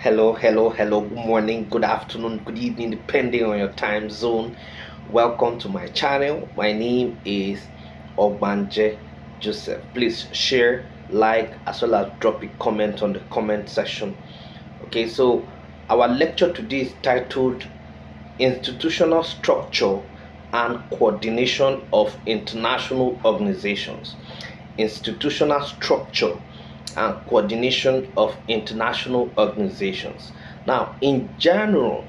Hello. Good morning, good afternoon, good evening, depending on your time zone. Welcome to my channel. My name is Ogbanje Joseph. Please share, like, as well as drop a comment on the comment section. Okay, so our lecture today is titled Institutional Structure and Coordination of International Organizations. Institutional structure and coordination of international organizations. Now, in general,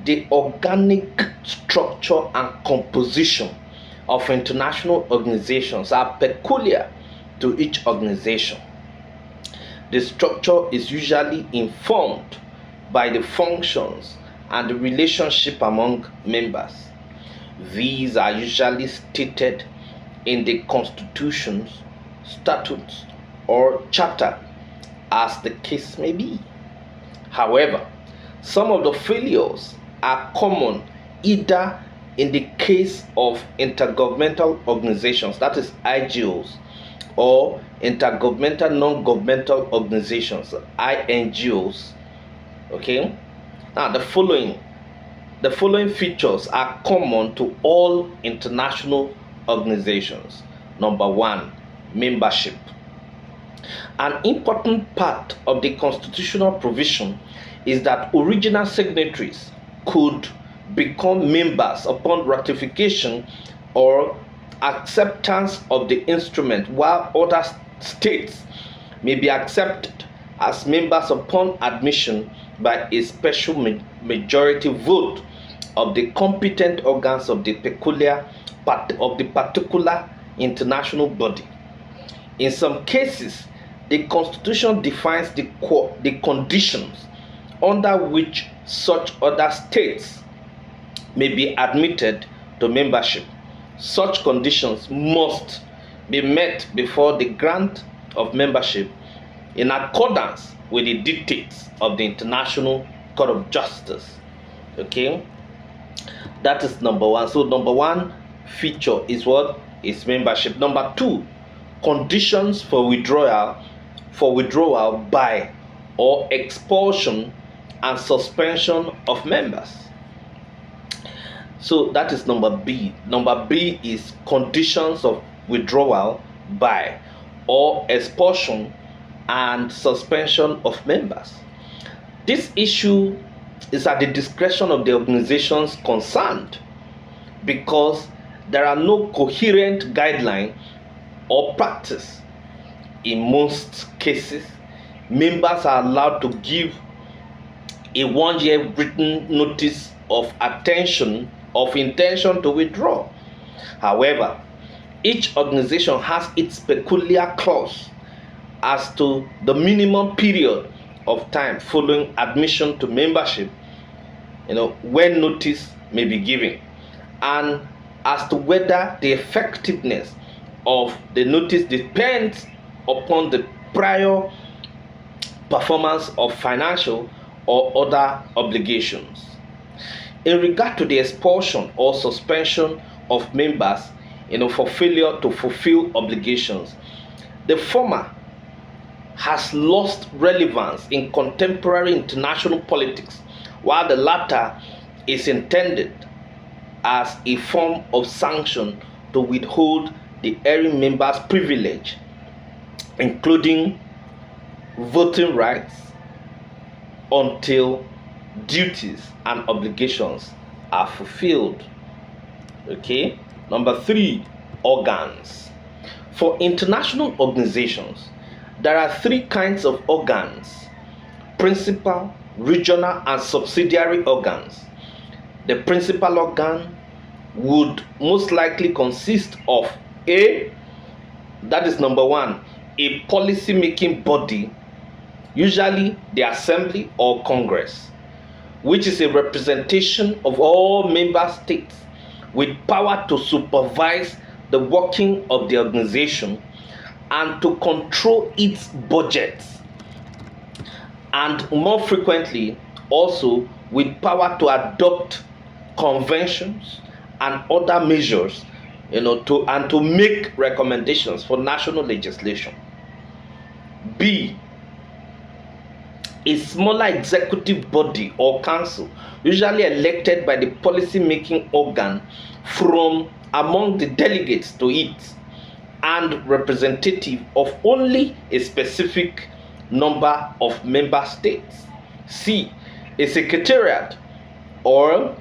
the organic structure and composition of international organizations are peculiar to each organization. The structure is usually informed by the functions and the relationship among members. These are usually stated in the constitutions, statutes, or charter, as the case may be. However, some of the failures are common either in the case of intergovernmental organizations, that is IGOs, or intergovernmental non-governmental organizations, INGOs. Okay, now the following features are common to all international organizations. Number one, membership. An important part of the constitutional provision is that original signatories could become members upon ratification or acceptance of the instrument, while other states may be accepted as members upon admission by a special majority vote of the competent organs of the particular international body. In some cases, the Constitution defines the conditions under which such other states may be admitted to membership. Such conditions must be met before the grant of membership in accordance with the dictates of the International Court of Justice. Okay, that is number one. So number one feature is what is membership. Number two, conditions for withdrawal by or expulsion and suspension of members. So that is number B. Number B is conditions of withdrawal by or expulsion and suspension of members. This issue is at the discretion of the organizations concerned because there are no coherent guideline or practice. In most cases, members are allowed to give a 1-year written notice of intention to withdraw. However, each organization has its peculiar clause as to the minimum period of time following admission to membership, when notice may be given, and as to whether the effectiveness of the notice depends upon the prior performance of financial or other obligations. In regard to the expulsion or suspension of members, for failure to fulfill obligations, the former has lost relevance in contemporary international politics, while the latter is intended as a form of sanction to withhold the erring members' privilege, including voting rights, until duties and obligations are fulfilled. Okay, number three, organs. For international organizations, there are three kinds of organs: principal, regional, and subsidiary organs. The principal organ would most likely consist of that is number one, a policy making body, usually the Assembly or Congress, which is a representation of all member states with power to supervise the working of the organization and to control its budgets, and more frequently also with power to adopt conventions and other measures, to make recommendations for national legislation. B, a smaller executive body or council, usually elected by the policy-making organ from among the delegates to it and representative of only a specific number of member states. C. A secretariat or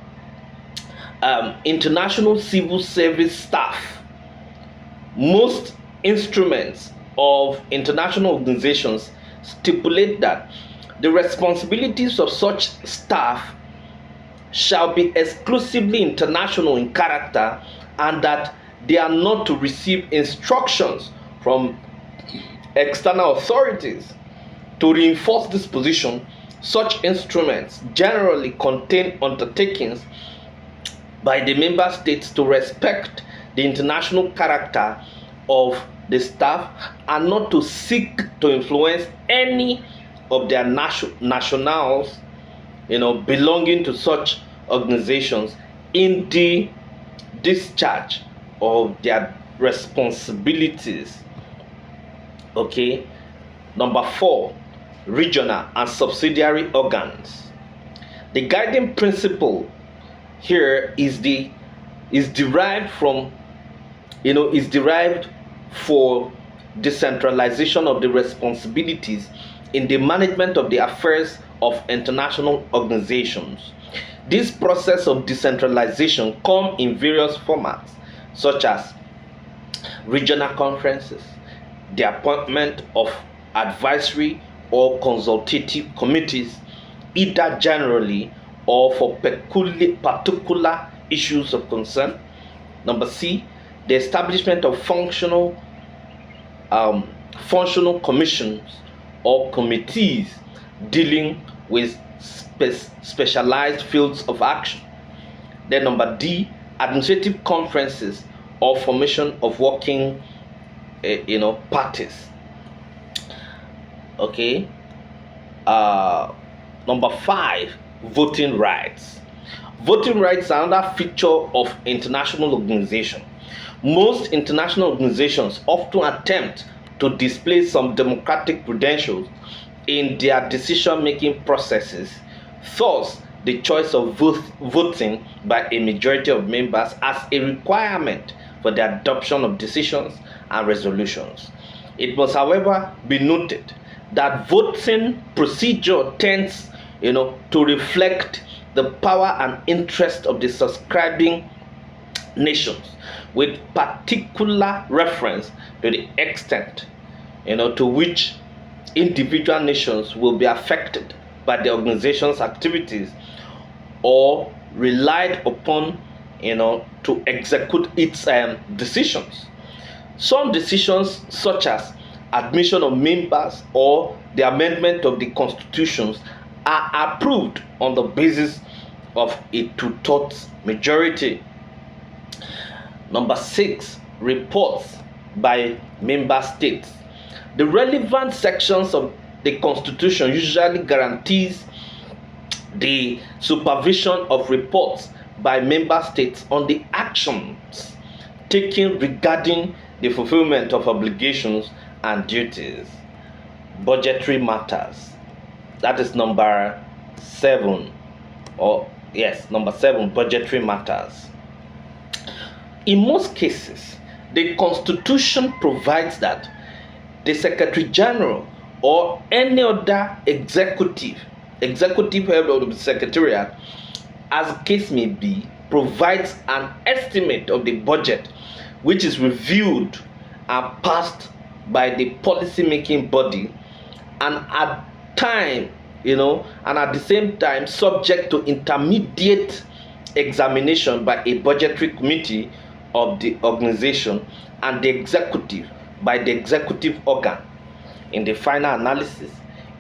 international civil service staff. Most instruments of international organizations stipulate that the responsibilities of such staff shall be exclusively international in character, and that they are not to receive instructions from external authorities. To reinforce this position, such instruments generally contain undertakings by the member states to respect the international character of the staff and not to seek to influence any of their nationals, belonging to such organizations in the discharge of their responsibilities. Okay. Number 4, regional and subsidiary organs. The guiding principle here is derived for decentralization of the responsibilities in the management of the affairs of international organizations. This process of decentralization comes in various formats, such as regional conferences, the appointment of advisory or consultative committees, either generally or for particular issues of concern. Number C, the establishment of functional commissions or committees dealing with specialized fields of action. Then number D, administrative conferences or formation of working parties. Okay. Number 5, voting rights. Voting rights are another feature of international organization. Most international organizations often attempt to display some democratic credentials in their decision-making processes. Thus, the choice of voting by a majority of members as a requirement for the adoption of decisions and resolutions. It must, however, be noted that voting procedure tends, to reflect the power and interest of the subscribing nations, with particular reference to the extent, to which individual nations will be affected by the organization's activities or relied upon, to execute its decisions. Some decisions, such as admission of members or the amendment of the constitutions, are approved on the basis of a 2/3 majority. Number 6, reports by member states. The relevant sections of the Constitution usually guarantees the supervision of reports by member states on the actions taken regarding the fulfillment of obligations and duties. Budgetary matters. That is number 7. Number 7, budgetary matters. In most cases, the Constitution provides that the Secretary General or any other executive head of the Secretariat, as the case may be, provides an estimate of the budget, which is reviewed and passed by the policy-making body, and at the same time subject to intermediate examination by a budgetary committee of the organization and the executive by the executive organ. In the final analysis,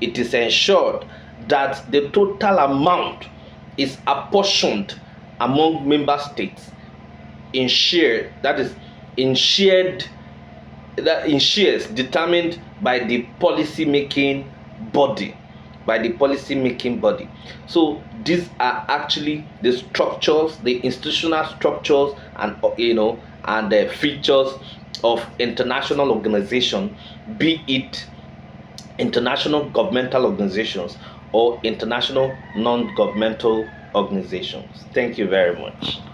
it is ensured that the total amount is apportioned among member states in shares determined by the policy making body. So these are actually the structures, the institutional structures, and the features of international organization, be it international governmental organizations or international non governmental organizations. Thank you very much.